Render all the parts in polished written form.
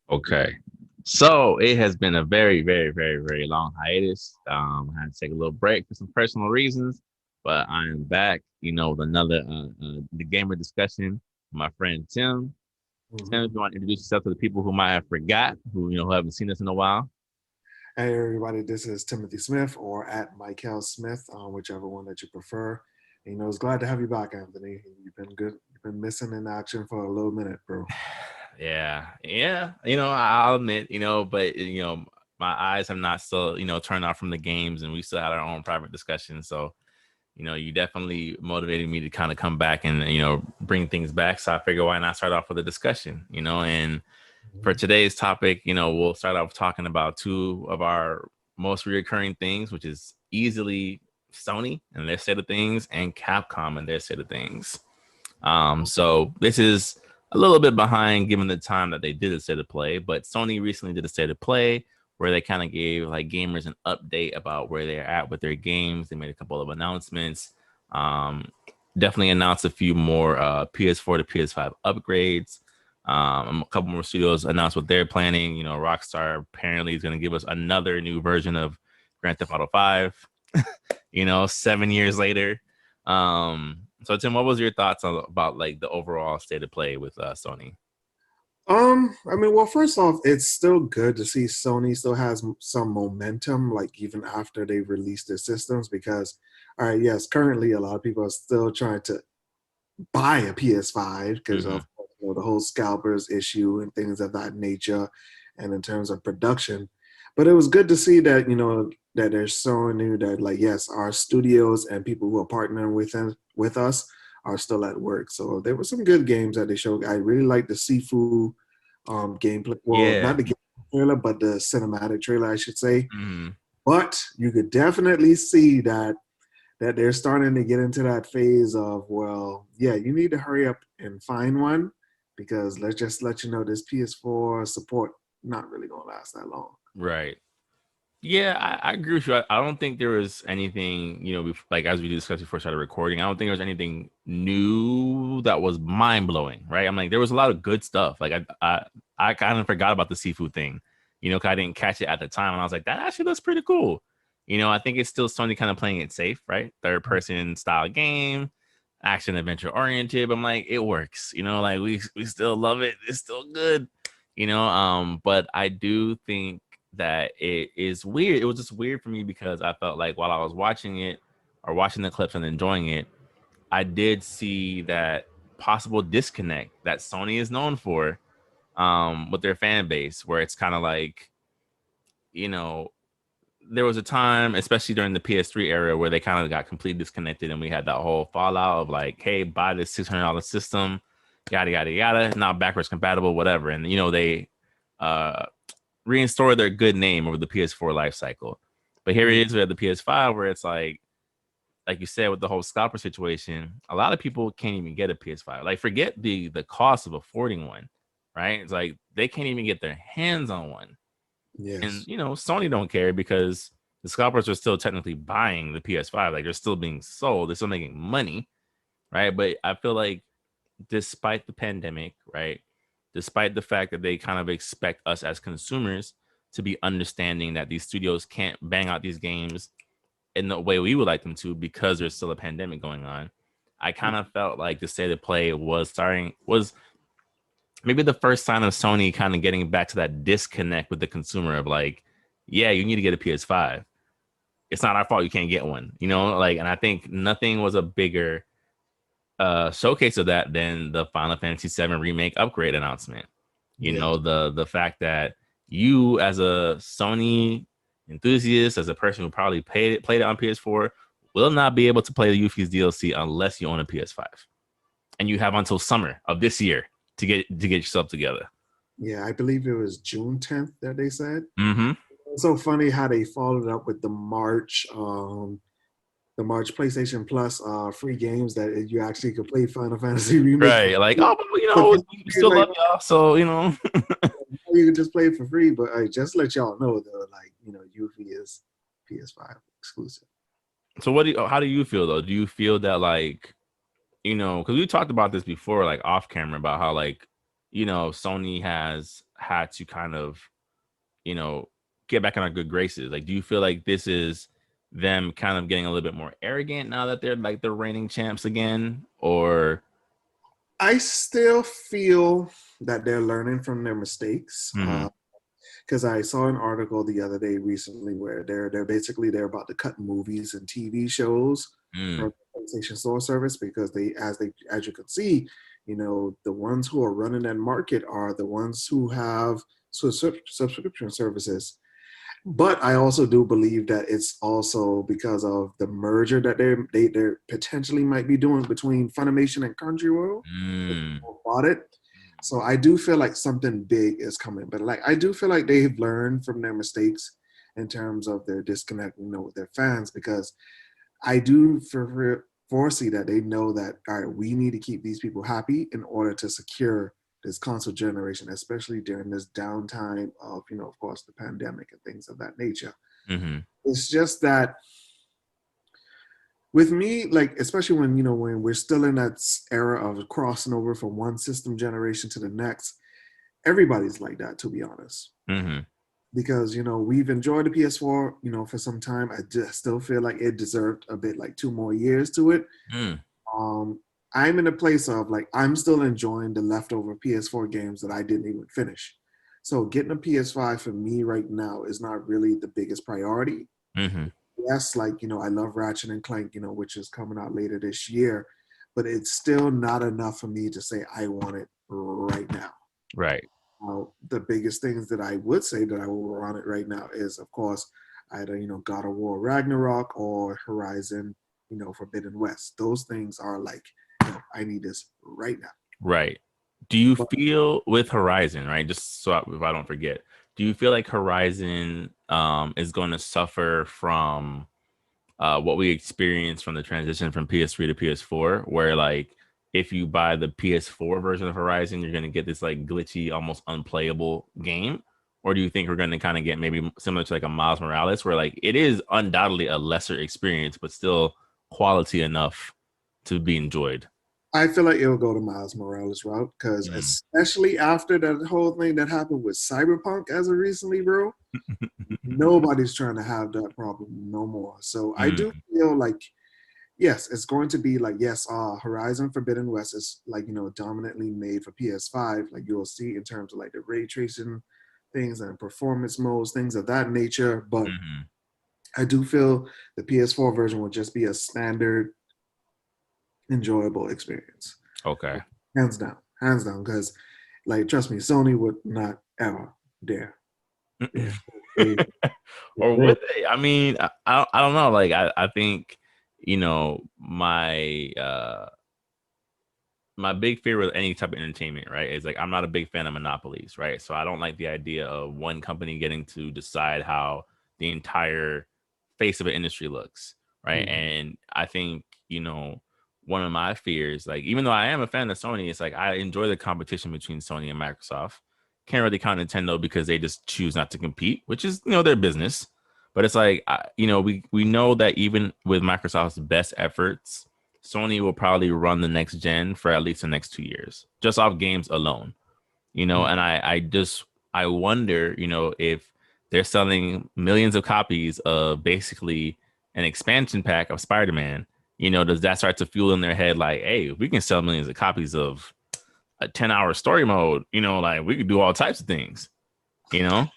Okay. So it has been a very, very, very, very long hiatus. I had to take a little break for some personal reasons, but I am back, with another the gamer discussion with my friend Tim. Tim, Mhm. if you want to introduce yourself to the people who might have forgot, who haven't seen us in a while. Hey, everybody, this is Timothy Smith or at Michael Smith, whichever one that you prefer. And, it's glad to have you back, Anthony. You've been good. You've been missing in action for a little minute, bro. Yeah, yeah. I'll admit, but my eyes have not still, turned off from the games, and we still had our own private discussion. So you definitely motivated me to kind of come back and, bring things back. So I figure why not start off with a discussion, and for Mhm. today's topic, we'll start off talking about two of our most reoccurring things, which is easily Sony and their state of things and Capcom and their state of things. So this is a little bit behind given the time that they did a state of play, but Sony recently did a state of play where they kind of gave like gamers an update about where they're at with their games. They made a couple of announcements. Um, Definitely announced a few more PS4 to PS5 upgrades. A couple more studios announced what they're planning. Rockstar apparently is going to give us another new version of Grand Theft Auto 5. 7 years later. So Tim, what was your thoughts about like the overall state of play with Sony? I mean, well, first off, it's still good to see Sony still has some momentum, like even after they release their systems, because, all right, yes, currently a lot of people are still trying to buy a PS5 because Mm-hmm. of the whole scalpers issue and things of that nature, and in terms of production. But it was good to see that that they're showing you that like yes, our studios and people who are partnering with us are still at work. So there were some good games that they showed. I really like the Sifu gameplay. Well, not Yeah. the game trailer, but the cinematic trailer, I should say. Mm-hmm. But you could definitely see that they're starting to get into that phase of, well, yeah, you need to hurry up and find one because let's just let you know this PS4 support not really gonna last that long. Right. Yeah, I agree with you. I don't think there was anything, like as we discussed before I started recording, I don't think there was anything new that was mind blowing, right? I'm like, there was a lot of good stuff. Like I kind of forgot about the seafood thing, 'cause I didn't catch it at the time, and I was like, that actually looks pretty cool. I think it's still Sony kind of playing it safe, right? Third person style game, action adventure oriented. But I'm like, it works, like we still love it. It's still good, But I do think that it is weird. It was just weird for me because I felt like while I was watching it or watching the clips and enjoying it, I did see that possible disconnect that Sony is known for with their fan base, where it's kind of like, you know, there was a time, especially during the PS3 era, where they kind of got completely disconnected, and we had that whole fallout of like, "Hey, buy this $600 system, yada yada yada, not backwards compatible, whatever." And they uh, reinstore their good name over the PS4 life cycle. But here it Mm, is with the PS5, where it's like you said, with the whole scalper situation, a lot of people can't even get a PS5. Like, forget the cost of affording one, right? It's like they can't even get their hands on one. And yes. Sony don't care because the scalpers are still technically buying the PS5. Like, they're still being sold, they're still making money, right? But I feel like despite the pandemic, right? Despite the fact that they kind of expect us as consumers to be understanding that these studios can't bang out these games in the way we would like them to because there's still a pandemic going on. I kind of felt like the state of play was maybe the first sign of Sony kind of getting back to that disconnect with the consumer of like, yeah, you need to get a PS5. It's not our fault you can't get one, like, and I think nothing was a bigger showcase of that than the Final Fantasy VII remake upgrade announcement. Yes. The fact that you, as a Sony enthusiast, as a person who probably played it on PS4, will not be able to play the Yuffie's DLC unless you own a PS5, and you have until summer of this year to get yourself together. Yeah, I believe it was June 10th that they said. Mm-hmm. It's so funny how they followed up with the March PlayStation Plus free games that you actually could play Final Fantasy Remake for Right, like, free. oh, but But we still like love y'all, so you can just play it for free. But just let y'all know though, like Yuffie is PS5 exclusive. So how do you feel though? Do you feel that like, because we talked about this before, like off camera, about how like, Sony has had to kind of, you know, get back in our good graces? Like, do you feel like this is them kind of getting a little bit more arrogant now that they're like the reigning champs again? Or I still feel that they're learning from their mistakes. Mhm. Because I saw an article the other day recently where they're about to cut movies and TV shows Mm. from the PlayStation Store service because as you can see, the ones who are running that market are the ones who have subscription services. But I also do believe that it's also because of the merger that they potentially might be doing between Funimation and Crunchyroll. They Mm. bought it. So I do feel like something big is coming. But like I do feel like they've learned from their mistakes in terms of their disconnect, with their fans, because I do foresee that they know that, all right, we need to keep these people happy in order to secure this console generation, especially during this downtime of, of course, the pandemic and things of that nature. Mm-hmm. It's just that with me, like, especially when we're still in that era of crossing over from one system generation to the next, everybody's like that, to be honest. Mm-hmm. Because we've enjoyed the PS4 for some time. I just still feel like it deserved a bit like 2 more years to it. Mm. um I'm in a place of like I'm still enjoying the leftover PS4 games that I didn't even finish. So getting a PS5 for me right now is not really the biggest priority. Mm-hmm. Yes, like I love Ratchet and Clank, which is coming out later this year, but it's still not enough for me to say I want it right now. Right. The biggest things that I would say that I will run it right now is, of course, either God of War Ragnarok or Horizon, Forbidden West. Those things are like, I need this right now. Right. Do you But feel with Horizon, right? Just so if I don't forget, do you feel like Horizon is going to suffer from what we experienced from the transition from PS3 to PS4, where like if you buy the PS4 version of Horizon, you're going to get this like glitchy, almost unplayable game? Or do you think we're going to kind of get maybe similar to like a Miles Morales, where like it is undoubtedly a lesser experience, but still quality enough to be enjoyed? I feel like it'll go to Miles Morales route because Mm. especially after that whole thing that happened with Cyberpunk as of recently, bro, nobody's trying to have that problem no more. So I do Mm. feel like yes, it's going to be like yes, Horizon Forbidden West is like dominantly made for PS5. Like you'll see in terms of like the ray tracing things and performance modes, things of that nature. But Hmm. I do feel the PS4 version will just be a standard, enjoyable experience, Okay. hands down. Because like trust me, Sony would not ever dare. dare. They, Or they, would they? I mean, I don't know. Like I think, my big fear with any type of entertainment, right, is like I'm not a big fan of monopolies, right? So I don't like the idea of one company getting to decide how the entire face of an industry looks, right? Mhm. And I think, one of my fears, like even though I am a fan of Sony, it's like I enjoy the competition between Sony and Microsoft. Can't really count Nintendo because they just choose not to compete, which is, their business. But it's like, we know that even with Microsoft's best efforts, Sony will probably run the next gen for at least the next 2 years, just off games alone. And I wonder, if they're selling millions of copies of basically an expansion pack of Spider-Man, does that start to fuel in their head like, hey, if we can sell millions of copies of a 10-hour story mode, like we could do all types of things, you know?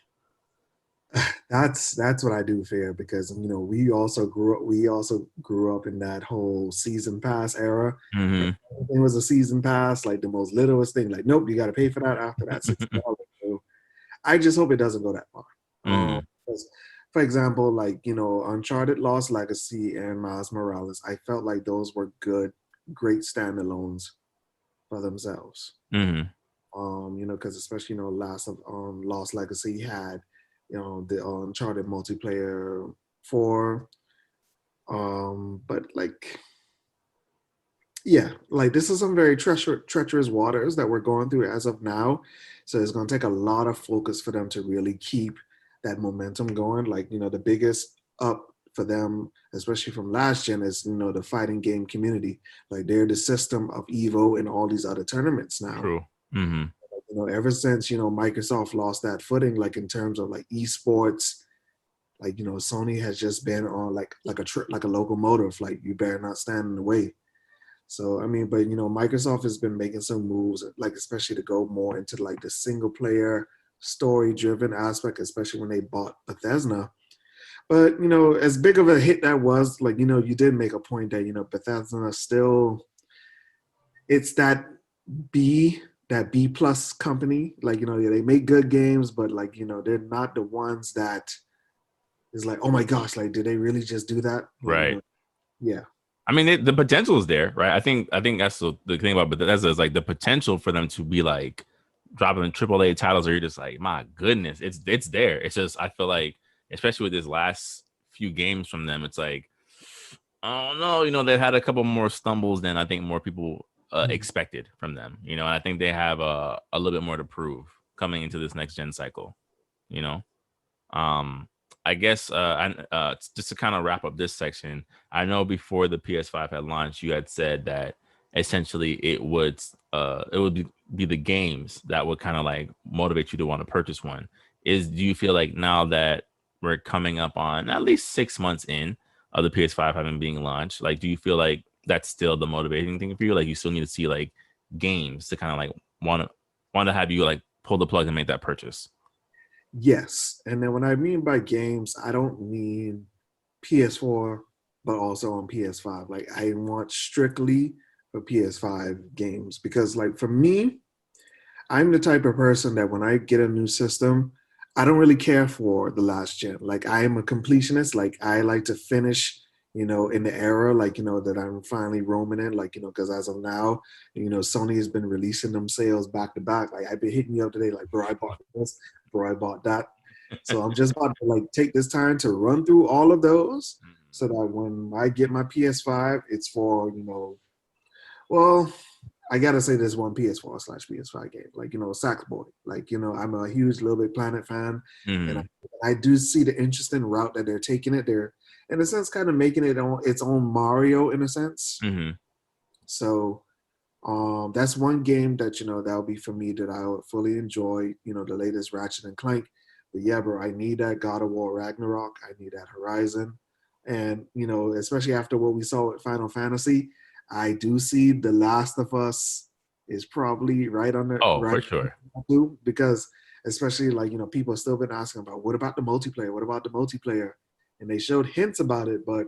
That's what I do fear because we also grew up in that whole season pass era. Hmm. Everything was a season pass, like the most littlest thing. Like, nope, you got to pay for that after that $60. So I just hope it doesn't go that far. Hmm. 'Cause, for example, like Uncharted Lost Legacy and Miles Morales, I felt like those were great standalones for themselves. Hmm. Because especially last of Lost Legacy had the Uncharted multiplayer for but like yeah, like this is some very treacherous waters that we're going through as of now. So it's going to take a lot of focus for them to really keep that momentum going. Like, the biggest up for them, especially from last gen, is, the fighting game community. Like they're the system of Evo and all these other tournaments now. True. Hmm. Ever since Microsoft lost that footing, like in terms of like esports, like Sony has just been on like a locomotive. Like you better not stand in the way. So I mean, but Microsoft has been making some moves, like especially to go more into like the single player story driven aspect, especially when they bought Bethesda. But as big of a hit that was, like you did make a point that Bethesda still, it's B that B plus company. Like they make good games, but like they're not the ones that is like, oh my gosh, like did they really just do that? Like Right. yeah. I mean, the potential is there, right? I think that's the thing about Bethesda is like the potential for them to be like dropping AAA titles, or you're just like, my goodness, it's there. It's just I feel like, especially with this last few games from them, it's like, I don't know, they've had a couple more stumbles than I think more people expected from them, and I think they have a little bit more to prove coming into this next gen cycle, you know. Um, I guess just to kind of wrap up this section, I know before the PS5 had launched, you had said that essentially it would be the games that would kind of like motivate you to want to purchase one. Do you feel like now that we're coming up on at least 6 months in of the PS5 having being launched, like do you feel like that's still the motivating thing for you? Like you still need to see like games to kind of like want to have you like pull the plug and make that purchase? Yes. And then when I mean by games, I don't mean PS4, but also on PS5. Like I want strictly for PS5 games because like for me, I'm the type of person that when I get a new system, I don't really care for the last gen. Like I am a completionist. Like I like to finish, in the era, like, that I'm finally roaming in, like, because as of now, Sony has been releasing them sales back to back. Like I've been hitting you up today, like, bro, I bought this, bro, I bought that. So I'm just about to like take this time to run through all of those so that when I get my PS5, it's for, well, I gotta say this one PS4/PS5 game, like Sackboy. Like I'm a huge Little Big Planet fan, and Mm-hmm. I do see the interesting route that they're taking it. They're in a sense kind of making it on its own Mario in a sense. Mm-hmm. So that's one game that that'll be for me that I would fully enjoy. The latest Ratchet and Clank. But yeah, bro, I need that God of War Ragnarok. I need that Horizon, and especially after what we saw with Final Fantasy, I do see The Last of Us is probably right on the Oh, right for sure. too, because especially like people have still been asking about what about the multiplayer? What about the multiplayer? And they showed hints about it, but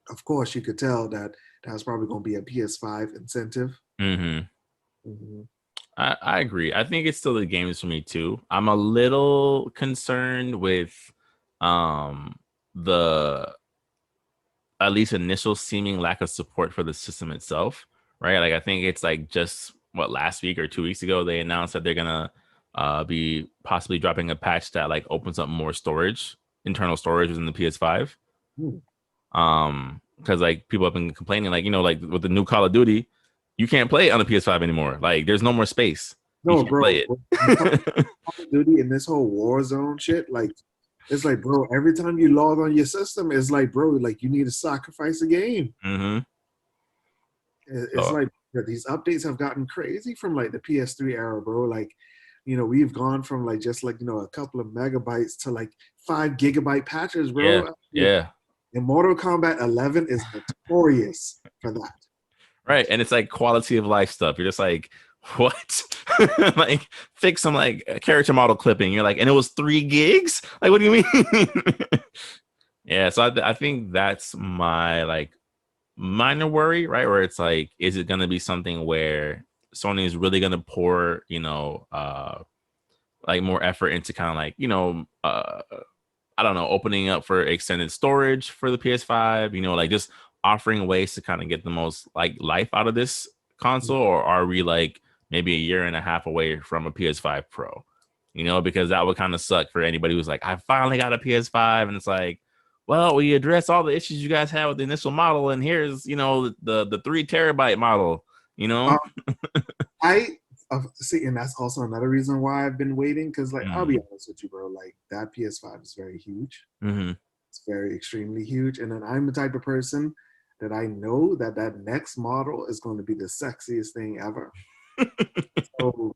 of course you could tell that that was probably going to be a PS5 incentive. Mm-hmm. Mhm. I agree. I think it's still the games for me too. I'm a little concerned with um the at least initial seeming lack of support for the system itself, right? Like I think it's like just what last week or 2 weeks ago they announced that they're gonna be possibly dropping a patch that like opens up more storage, internal storage within the PS5. Hmm. Because like people have been complaining, like like with the new Call of Duty, you can't play it on the PS5 anymore. Like there's no more space. You No, can't play bro. it. When it comes to Call of Duty and this whole Warzone shit, like it's like, bro, every time you log on your system, it's like, bro, like you need to sacrifice a game. Mm-hmm. It's So like these updates have gotten crazy from like the PS3 era, bro. Like, we've gone from like just like a couple of megabytes to like 5 GB patches, yeah, bro. yeah. And Mortal Kombat 11 is notorious for that. Right. And it's like quality of life stuff. You're just like, what? Like fix some like character model clipping. You're like, and it was 3 gigs? Like, what do you mean? Yeah, so I think that's my like minor worry, right? Where it's like, is it gonna be something where Sony is really gonna pour, like more effort into kind of like, I don't know, opening up for extended storage for the PS5, like just offering ways to kind of get the most like life out of this console, or are we like maybe a year and a half away from a PS5 Pro? Because that would kind of suck for anybody who's like, I finally got a PS5, and it's like, well, we addressed all the issues you guys had with the initial model, and here's the 3 terabyte model, you Uh, know. I see, and that's also another reason why I've been waiting. Because, like, I'll be Mm-hmm. honest with you, bro. Like, that PS5 is very huge. Mm-hmm. It's very extremely huge. And then I'm the type of person that I know that next model is going to be the sexiest thing ever. So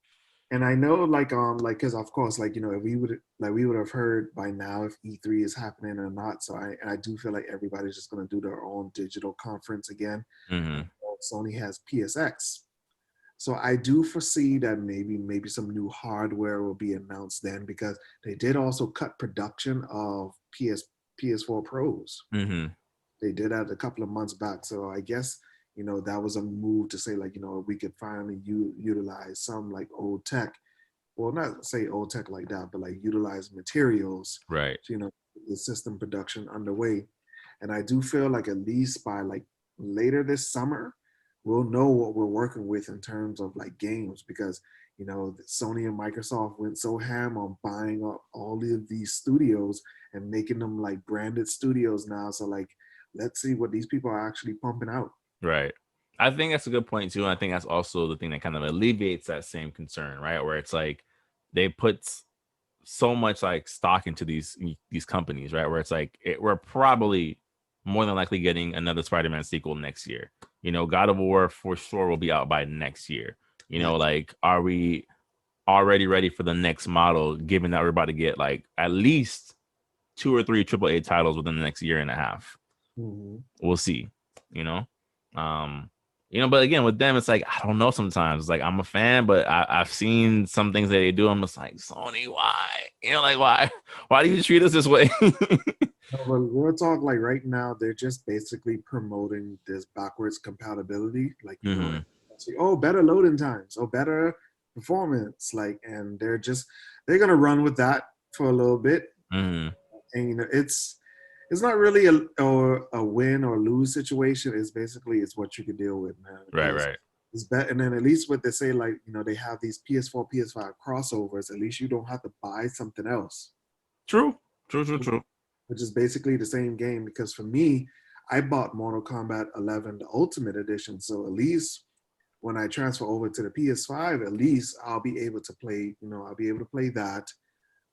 And I know, like, because of course, like, if we would have heard by now if E3 is happening or not. So I do feel like everybody's just gonna do their own digital conference again. Mm-hmm. Sony has PSX, so I do foresee that maybe some new hardware will be announced then, because they did also cut production of PS4 Pros. Mm-hmm. They did that a couple of months back. So I guess, that was a move to say, like, we could finally utilize some like old tech. Well, not say old tech like that, but like utilize materials Right. to, the system production underway. And I do feel like at least by like later this summer, we'll know what we're working with in terms of like games, because Sony and Microsoft went so ham on buying up all of these studios and making them like branded studios now. So like, let's see what these people are actually pumping out. Right. I think that's a good point too. And I think that's also the thing that kind of alleviates that same concern, right? Where it's like they put so much like stock into these companies, right? Where it's like we're probably more than likely getting another Spider-Man sequel next year. God of War for sure will be out by next year. Yes. Like, are we already ready for the next model, given that we're about to get like at least 2 or 3 AAA titles within the next year and a half? Mm-hmm. We'll see. You know, um, but again, with them, it's like I don't know. Sometimes, it's like I'm a fan, but I've seen some things that they do. I'm just like, Sony, why? Like why do you treat us this way? No, but real talk, like right now, they're just basically promoting this backwards compatibility. Like, Hmm. say, oh, better loading times, oh, better performance. Like, and they're gonna run with that for a little bit. Hmm. And it's not really a win or lose situation. It's basically it's what you can deal with, man. Right, Because right. it's better. And then at least what they say, like, they have these PS4, PS5 crossovers. At least you don't have to buy something else, True, true, true, true. which is basically the same game. Because for me, I bought Mortal Kombat 11, the Ultimate Edition. So at least when I transfer over to the PS5, at least I'll be able to play, I'll be able to play that.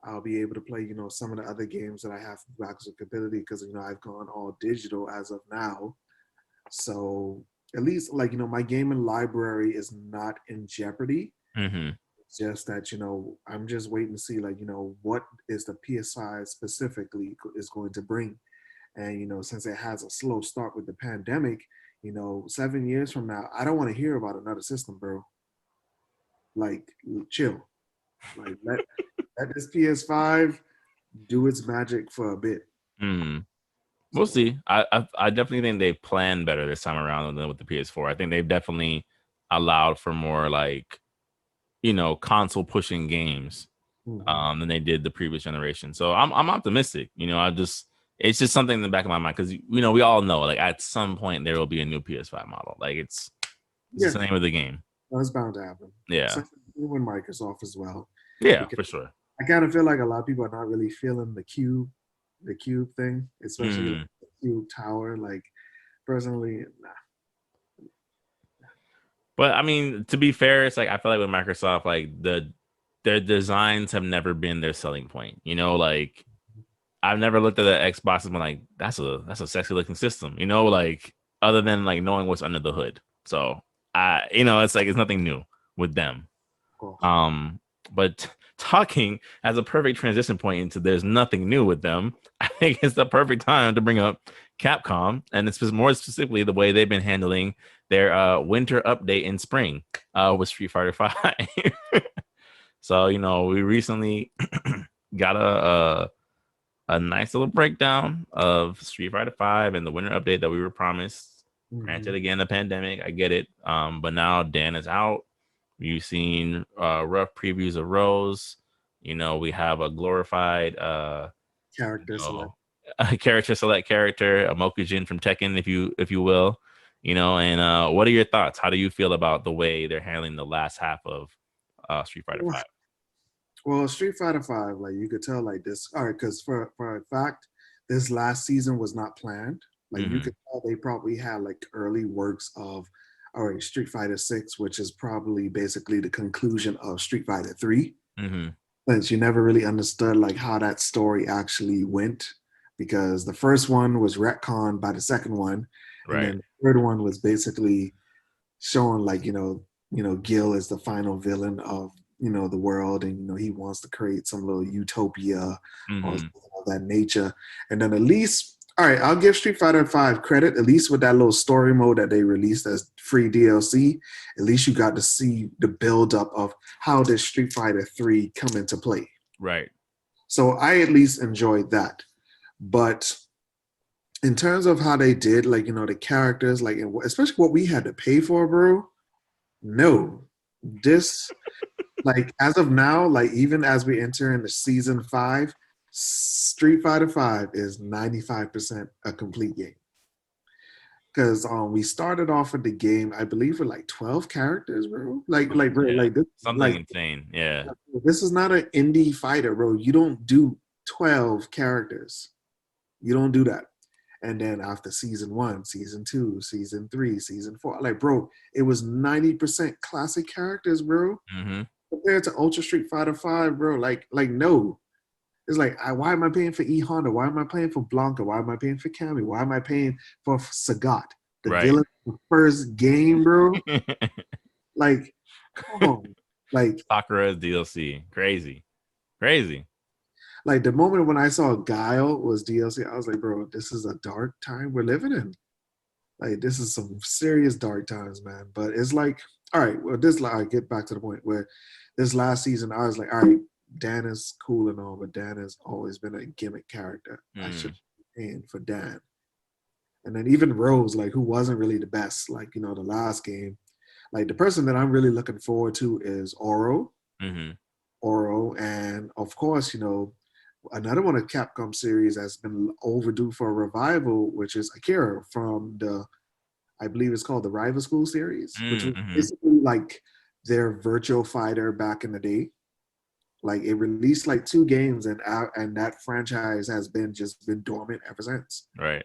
I'll be able to play, some of the other games that I have backwards compatibility, because, I've gone all digital as of now. So at least, like, my gaming library is not in jeopardy. Hmm. It's just that, I'm just waiting to see, like, what is the PS5 specifically is going to bring. And, since it has a slow start with the pandemic, 7 years from now, I don't want to hear about another system, bro. Like, chill. Like, let this PS5 do its magic for a bit. Hmm. We'll So, see. I definitely think they planned better this time around than with the PS4. I think they've definitely allowed for more like console pushing games mhm. than they did the previous generation. So I'm optimistic. It's just something in the back of my mind because we all know like at some point there will be a new PS5 model. Like it's Yeah, just the name of the game. that's bound to happen. Yeah, Same with Microsoft as well. yeah, Because for sure. I kind of feel like a lot of people are not really feeling the cube thing, especially like Mm. the cube tower. Like, personally, nah. But I mean, to be fair, it's like I feel like with Microsoft, like their designs have never been their selling point. Like I've never looked at the Xbox and been like, that's a sexy looking system. Like other than like knowing what's under the hood. So it's like it's nothing new with them. Of course. Um, but talking as a perfect transition point into there's nothing new with them. I think it's the perfect time to bring up Capcom, and it's more specifically the way they've been handling their winter update in spring with Street Fighter Five. So we recently got a nice little breakdown of Street Fighter Five and the winter update that we were promised. Granted, Hmm. again, the pandemic, I get it. But now Dan is out. You've seen rough previews of Rose. We have a glorified Character select. a character select character, a Mokujin from Tekken, if you will. And what are your thoughts? How do you feel about the way they're handling the last half of Street Fighter Five? Well, Street Fighter Five, like you could tell, like this. All right, because for a fact, this last season was not planned. Like you Mm-hmm. could tell, they probably had like early works of, all right, Street Fighter Six, which is probably basically the conclusion of Street Fighter Three. Mm-hmm. Since you never really understood like how that story actually went, because the first one was retconned by the second one, and Right. then the third one was basically showing like Gil is the final villain of the world, and he wants to create some little utopia or Mm-hmm. something of that nature. And then at least, all right, I'll give Street Fighter 5 credit, at least with that little story mode that they released as free DLC. At least you got to see the build up of how does Street Fighter 3 come into play. Right. So I at least enjoyed that. But in terms of how they did, like, the characters, like, especially what we had to pay for, bro, no. This, like, as of now, like, even as we enter into season 5, Street Fighter 5 is 95% a complete game. Because we started off with the game, I believe, with like 12 characters, bro. Bro, Yeah. like this, Something insane. Yeah. this is not an indie fighter, bro. You don't do 12 characters. You don't do that. And then after season 1, season 2, season 3, season 4, like, bro, it was 90% classic characters, bro. Mm-hmm. Compared to Ultra Street Fighter 5, bro. Like no. It's like, why am I paying for E Honda? Why am I paying for Blanca? Why am I paying for Cammy? Why am I paying for Sagat, the Right. villain of the first game, bro? Like, come on. Like, Sakura's DLC. Crazy. Crazy. like the moment when I saw Guile was DLC, I was like, bro, this is a dark time we're living in. Like, this is some serious dark times, man. But it's like, all right, well, I get back to the point where this last season, I was like, all right, Dan is cool and all, but Dan has always been a gimmick character. I should be paying for Dan. And then even Rose, like, who wasn't really the best, like, the last game. Like, the person that I'm really looking forward to is Oro. Mm-hmm. Oro. And of course, another one of Capcom series that's been overdue for a revival, which is Akira from I believe it's called the Rival School series, which was Mm-hmm. basically like their virtual fighter back in the day. Like, it released like 2 games, and that franchise has been dormant ever since. Right.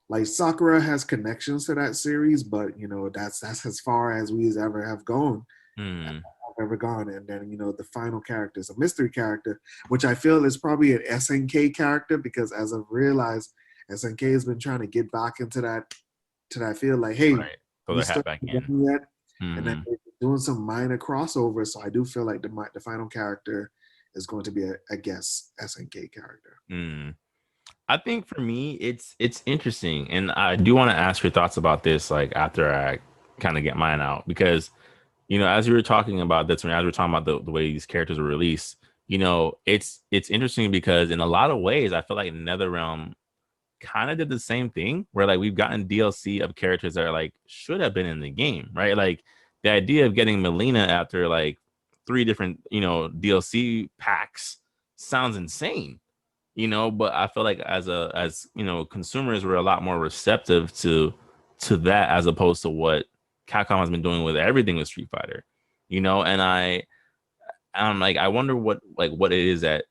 Like, Sakura has connections to that series, but that's as far as we ever have gone. Mm. Ever gone. And then the final character is a mystery character, which I feel is probably an SNK character, because as I've realized, SNK has been trying to get back into that field. Like, hey, Right. Throw we their hat started back in. done yet, and then Mm-hmm. they're doing some minor crossovers. So I do feel like the final character is going to be a guess SNK character. Mm. I think for me, it's interesting, and I do want to ask your thoughts about this, like after I kind of get mine out, because as you were talking about this, as we were talking about the way these characters were released, it's interesting because in a lot of ways, I feel like NetherRealm kind of did the same thing, where like we've gotten DLC of characters that are like should have been in the game, right? Like the idea of getting Melina after like 3 different DLC packs sounds insane, but I feel like as consumers were a lot more receptive to that, as opposed to what Capcom has been doing with everything with Street Fighter, and I'm like, I wonder what it is that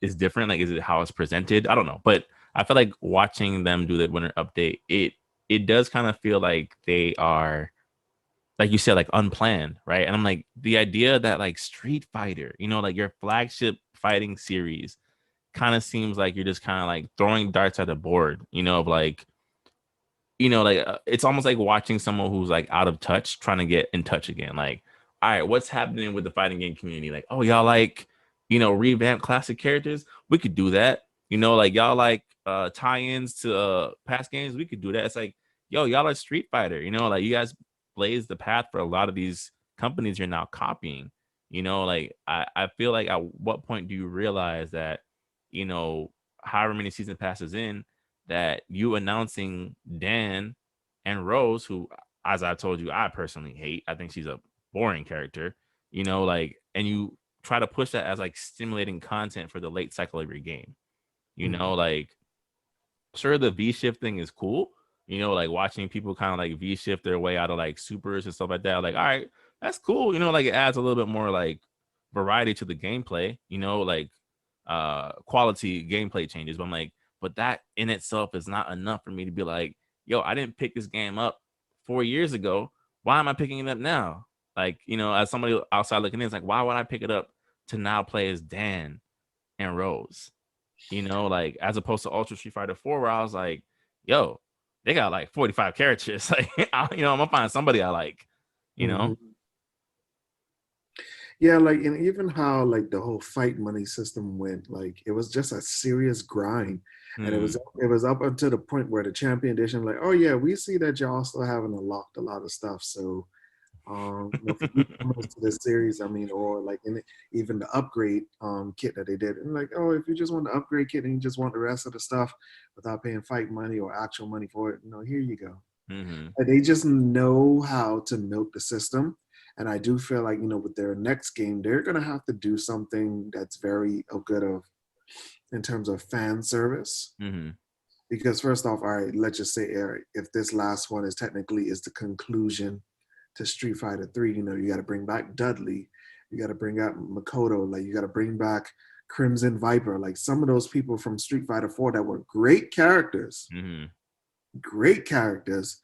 is different. Like, is it how it's presented? I don't know, but I feel like watching them do the winter update, it does kind of feel like they are, like you said, like unplanned, right? And I'm like, the idea that like Street Fighter, like your flagship fighting series, kind of seems like you're just kind of like throwing darts at the board, of like, it's almost like watching someone who's like out of touch trying to get in touch again. Like, all right, what's happening with the fighting game community? Like, oh, y'all like, revamp classic characters? We could do that. Like y'all like tie-ins to past games? We could do that. It's like, yo, y'all are Street Fighter. Like you guys blazed the path for a lot of these companies you're now copying. Like I feel like at what point do you realize that, you know, however many season passes in, that you announcing Dan and Rose, who, as I told you, I personally hate. I think she's a boring character, like, and you try to push that as like stimulating content for the late cycle of your game, Mhm. like, sure, the V shift thing is cool, like watching people kind of like V shift their way out of like supers and stuff like that. Like, all right, that's cool, like it adds a little bit more like variety to the gameplay, like quality gameplay changes. But I'm like, but that in itself is not enough for me to be like, yo, I didn't pick this game up 4 years ago. Why am I picking it up now? Like, as somebody outside looking in, it's like, why would I pick it up to now play as Dan and Rose? Like as opposed to Ultra Street Fighter 4, where I was like, yo, they got like 45 characters. Like, I'm gonna find somebody I like, you know? Mhm. Yeah, like and even how like the whole fight money system went, like it was just a serious grind. And Hmm. it was up until the point where the champion edition, like, oh yeah, we see that y'all still haven't unlocked a lot of stuff. So for newcomers to this series, I mean, or like in even the upgrade kit that they did, and like, oh, if you just want the upgrade kit and you just want the rest of the stuff without paying fight money or actual money for it, here you go. Hmm. Like, they just know how to milk the system, and I do feel like with their next game, they're gonna have to do something that's very good of in terms of fan service. Hmm. Because first off, all right, let's just say, Eric, if this last one is technically is the conclusion to Street Fighter 3, you got to bring back Dudley, you got to bring back Makoto, like you got to bring back Crimson Viper, like some of those people from Street Fighter 4 that were Hmm. great characters,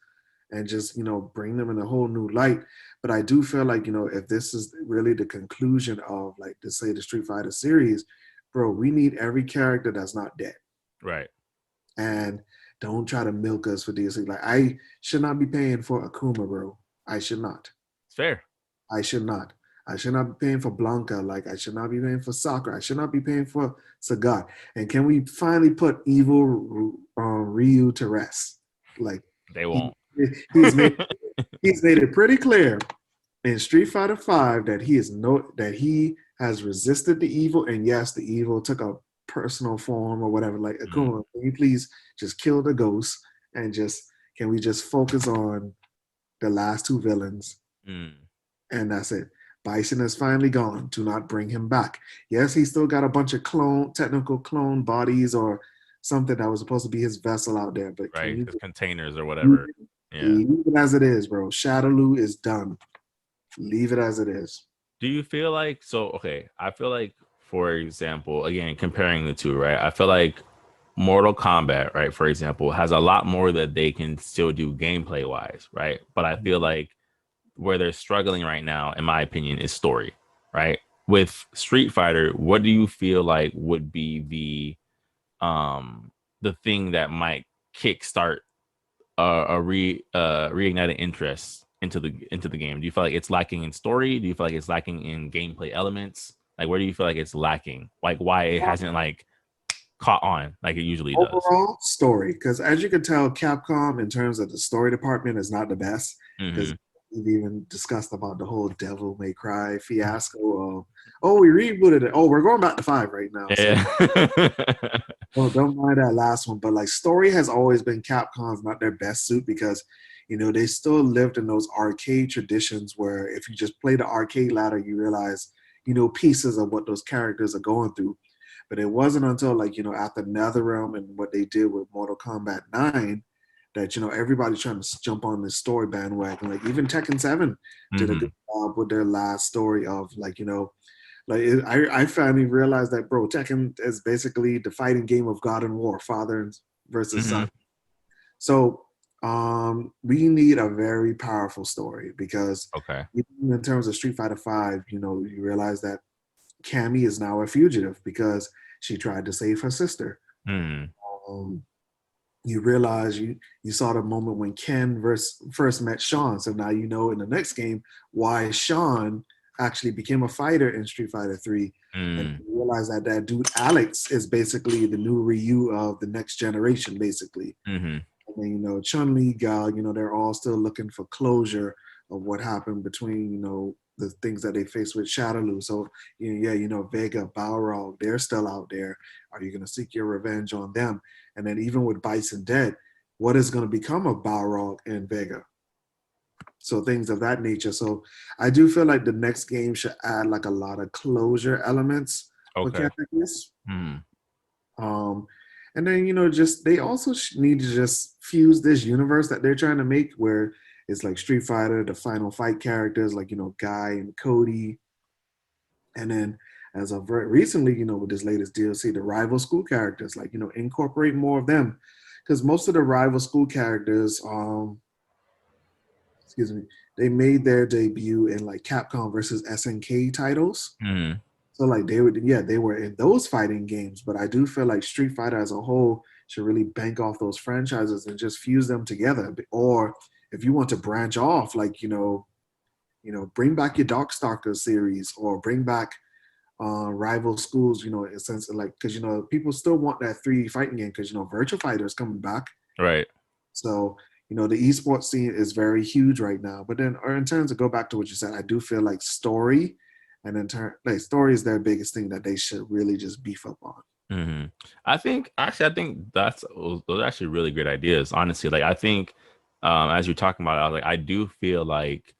and just bring them in a whole new light. But I do feel like if this is really the conclusion of like to say the Street Fighter series, bro, we need every character that's not dead. Right. And don't try to milk us for DLC. Like I should not be paying for Akuma, bro. I should not. It's fair. I should not. I should not be paying for Blanca. Like I should not be paying for Sakura. I should not be paying for Sagat. And can we finally put evil Ryu to rest? Like They he won't. he's made he's made it pretty clear in Street Fighter Five that he has resisted the evil, and yes, the evil took a personal form or whatever. Like Mm, Akuma, can you please just kill the ghost and just can we just focus on the last two villains, mm. and that's it. Bison is finally gone. Do not bring him back. Yes, he still got a bunch of technical clone bodies or something that was supposed to be his vessel out there. But can Right. you His containers or leave whatever. Yeah. leave it as it is, bro? Shadaloo is done. Leave it as it is. Do you feel like so? Okay, I feel like, for example, again comparing the two, right? I feel like Mortal Kombat, right, for example, has a lot more that they can still do gameplay wise, right? But I feel like where they're struggling right now, in my opinion, is story, right? With Street Fighter, what do you feel like would be the thing that might kickstart reignited interest into the game? Do you feel like it's lacking in story? Do you feel like it's lacking in gameplay elements? Like, where do you feel like it's lacking? Like, why it hasn't like caught on like it usually does? Overall story, because as you can tell, Capcom in terms of the story department is not the best. Because Hmm. we've even discussed about the whole Devil May Cry fiasco. Of, oh, we rebooted it. Oh, we're going back to 5 right now. So Yeah. don't mind that last one. But like story has always been Capcom's not their best suit because they still lived in those arcade traditions where if you just play the arcade ladder, you realize pieces of what those characters are going through. But it wasn't until like after NetherRealm and what they did with Mortal Kombat 9 that everybody's trying to jump on this story bandwagon. Like even Tekken 7 did a good Hmm. job with their last story of like I finally realized that, bro, Tekken is basically the fighting game of God and War, father versus son. Hmm. So we need a very powerful story because Okay. even in terms of Street Fighter Five, you realize that Cammy is now a fugitive because she tried to save her sister. Hmm. Um, you realize you saw the moment when Ken first met Sean. So now in the next game why Sean actually became a fighter in Street Fighter 3. And Hmm. you realize that that dude Alex is basically the new Ryu of the next generation, basically. Hmm. And then, Chun-Li, Gal, they're all still looking for closure of what happened between, the things that they faced with Shadaloo. So, yeah, Vega, Balrog, they're still out there. Are you going to seek your revenge on them? And then even with Bison dead, what is going to become of Balrog and Vega? So things of that nature. So I do feel like the next game should add like a lot of closure elements for Okay. characters. Hmm. Um, and then just they also need to just fuse this universe that they're trying to make, where it's like Street Fighter, the Final Fight characters like Guy and Cody, and then as of very recently, with this latest DLC, the rival school characters, like incorporate more of them, because most of the rival school characters, excuse me, they made their debut in like Capcom versus SNK titles. Hmm. So like they were in those fighting games, but I do feel like Street Fighter as a whole should really bank off those franchises and just fuse them together. Or if you want to branch off, like bring back your Darkstalkers series or bring back rival schools, in a sense, like, because people still want that 3D fighting game because Virtua Fighter is coming back. Right. So the esports scene is very huge right now. But then, or in terms of go back to what you said, I do feel like story, and in turn, like story is their biggest thing that they should really just beef up on. Mm-hmm. I think those are actually really great ideas. Honestly, like I think as you're talking about it, I was like, I do feel like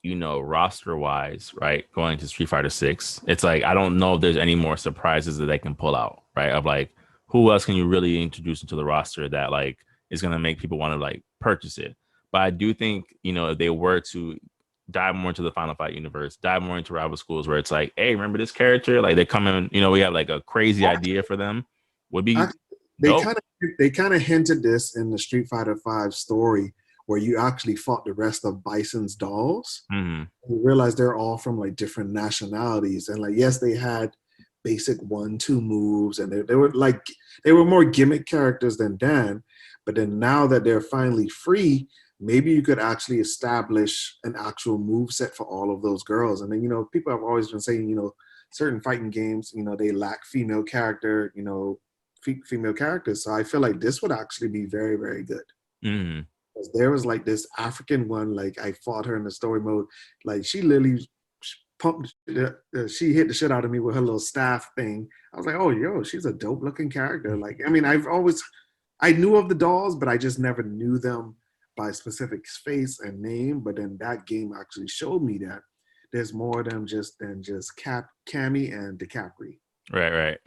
roster wise, right, going to Street Fighter 6, it's like I don't know if there's any more surprises that they can pull out, right? Of like who else can you really introduce into the roster that like is gonna make people want to like purchase it. But I do think, if they were to dive more into the Final Fight universe, dive more into rival schools where it's like, hey, remember this character? Like they come in, we have like a crazy idea for them. Would be Actually, they dope. kind of they kind of hinted this in the Street Fighter Five story, where you actually fought the rest of Bison's dolls. Mm-hmm. You realize they're all from like different nationalities, and like yes, they had basic 1-2 moves, and they were more gimmick characters than Dan. But then now that they're finally free, maybe you could actually establish an actual move set for all of those girls. And then people have always been saying certain fighting games they lack female characters. So I feel like this would actually be very, very good. Mm-hmm. There was like this African one, like I fought her in the story mode. Like she literally pumped, she hit the shit out of me with her little staff thing. I was like, oh, yo, she's a dope looking character. Like, I mean, I knew of the dolls, but I just never knew them by specific face and name. But then that game actually showed me that there's more than just Cammy and DeCapri. Right, right.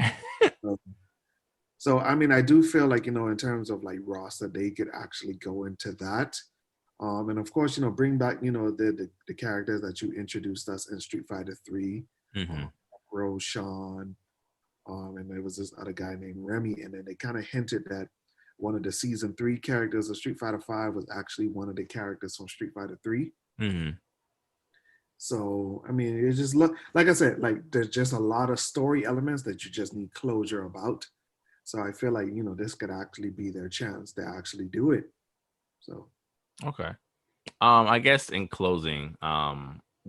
So I mean, I do feel like in terms of like roster, they could actually go into that, and of course, bring back the characters that you introduced us in Street Fighter Three, Mm-hmm. um, Roshan, and there was this other guy named Remy, and then they kind of hinted that one of the season 3 characters of Street Fighter Five was actually one of the characters from Street Fighter Three. Mm-hmm. So I mean, it just look like I said, like there's just a lot of story elements that you just need closure about. So I feel like this could actually be their chance to actually do it. So Okay. I guess in closing,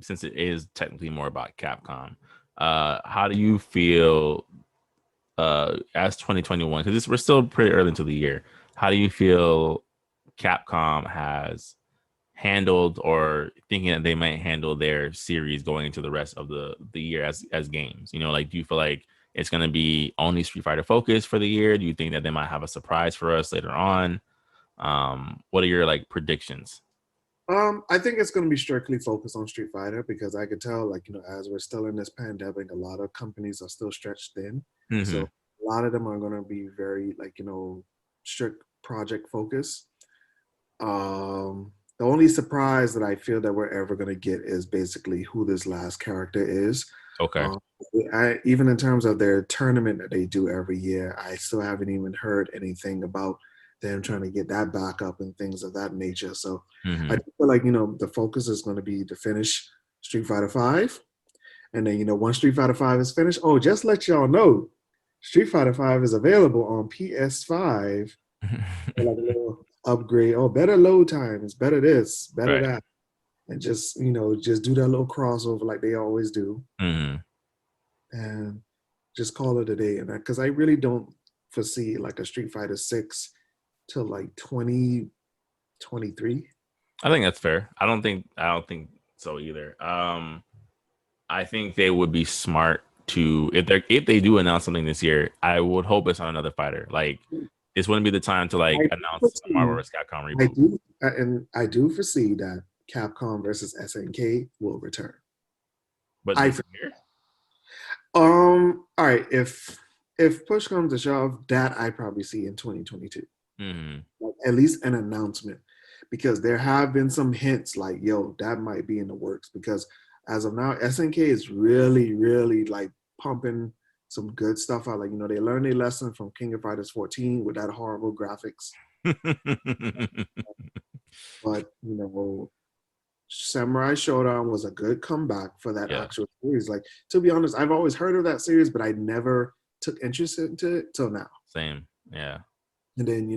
since it is technically more about Capcom, how do you feel as 2021? Because we're still pretty early into the year. How do you feel Capcom has handled or thinking that they might handle their series going into the rest of the year as games? Like do you feel like it's gonna be only Street Fighter focused for the year? Do you think that they might have a surprise for us later on? What are your like predictions? I think it's going to be strictly focused on Street Fighter because I could tell, like, as we're still in this pandemic, a lot of companies are still stretched thin. So Mm-hmm. a lot of them are going to be very, like, strict project focus. The only surprise that I feel that we're ever going to get is basically who this last character is. Okay. Um, even in terms of their tournament that they do every year, I still haven't even heard anything about them trying to get that back up and things of that nature. So I Mm-hmm. feel like the focus is going to be to finish Street Fighter Five, and then once Street Fighter Five is finished, oh, just let y'all know, Street Fighter Five is available on PS5 for like a little upgrade. Oh, better load times, better this, better Right. that, and just do that little crossover like they always do, Mm-hmm. and just call it a day. And because I really don't foresee like a Street Fighter Six till like 2023. I think that's fair. I don't think so either. I think they would be smart to if they do announce something this year, I would hope it's on another fighter. Like this wouldn't be the time to I like do announce a Marvel foresee, vs. Capcom I reboot. do, and I do foresee that Capcom versus SNK will return. But I this year? all right, if push comes to shove, that I probably see in 2022, Mm-hmm. like at least an announcement, because there have been some hints like, yo, that might be in the works. Because as of now, SNK is really, really like pumping some good stuff out. Like they learned a lesson from King of Fighters 14 with that horrible graphics, but Samurai Showdown was a good comeback for that Yeah, actual series. Like, to be honest, I've always heard of that series, but I never took interest into it till now. same. Yeah. And then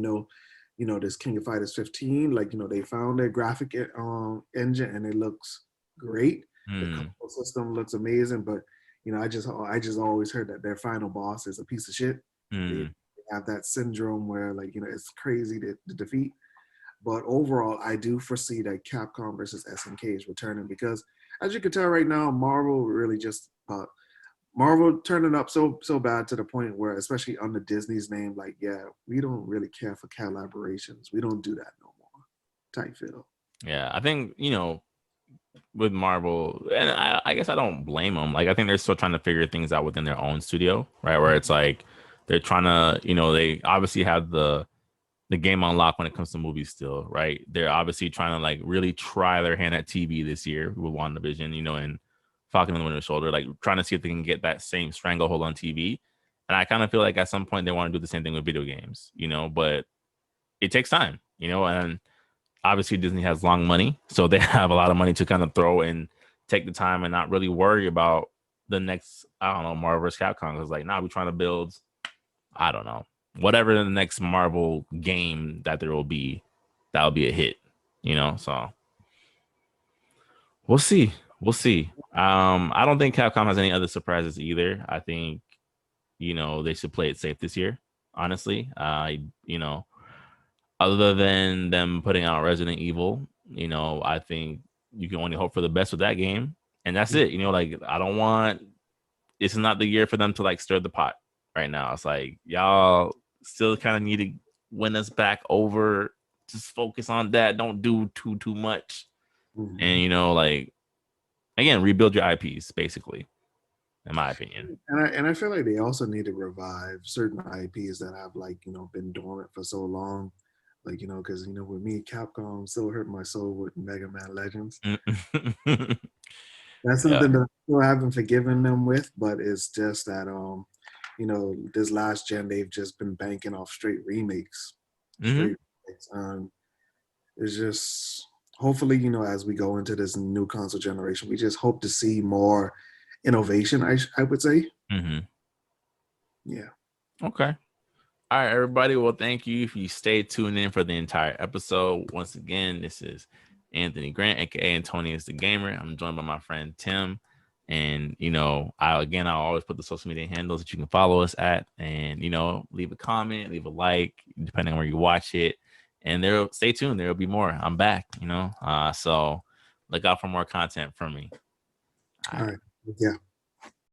this King of Fighters 15, like they found their graphic engine and it looks great. The Mm, combo system looks amazing, but I just always heard that their final boss is a piece of shit. They mm, have that syndrome where like it's crazy to defeat. But overall, I do foresee that Capcom versus SNK is returning because, as you can tell right now, Marvel really just Marvel turning up so bad to the point where, especially under Disney's name, like yeah, we don't really care for collaborations. We don't do that no more. Type feel. yeah, I think with Marvel, and I guess I don't blame them. Like I think they're still trying to figure things out within their own studio, right? Where it's like they're trying to, they obviously have the game on lock when it comes to movies still, right? They're obviously trying to like really try their hand at TV this year with WandaVision, and Falcon and the Winter Soldier, like trying to see if they can get that same stranglehold on TV. And I kind of feel like at some point they want to do the same thing with video games, but it takes time, and obviously Disney has long money, so they have a lot of money to kind of throw and take the time and not really worry about the next, I don't know, Marvel vs. Capcom. Because like now we're trying to build, I don't know, whatever the next Marvel game that there will be, that'll be a hit, So we'll see. We'll see. I don't think Capcom has any other surprises either. I think, they should play it safe this year, honestly. Other than them putting out Resident Evil, I think you can only hope for the best with that game. And that's it. Like I don't want it's not the year for them to like stir the pot right now. It's like y'all still kind of need to win us back over. Just focus on that. Don't do too much. And Mhm. like again, rebuild your IPs, basically, in my opinion. And I feel like they also need to revive certain IPs that have like been dormant for so long, like because with me, Capcom still hurt my soul with Mega Man Legends. That's Yeah. something that I still haven't forgiven them with, but it's just that this last gen they've just been banking off Hmm. straight remakes. It's just hopefully as we go into this new console generation, we just hope to see more innovation. I would say, Hmm. yeah. Okay. All right, everybody. Well, thank you if you stayed tuned in for the entire episode. Once again, this is Anthony Grant, aka Antonio is the Gamer. I'm joined by my friend Tim. And I'll always put the social media handles that you can follow us at, and leave a comment, leave a like, depending on where you watch it. And there, stay tuned. There will be more. I'm back. So look out for more content from me. All All right. right. Yeah.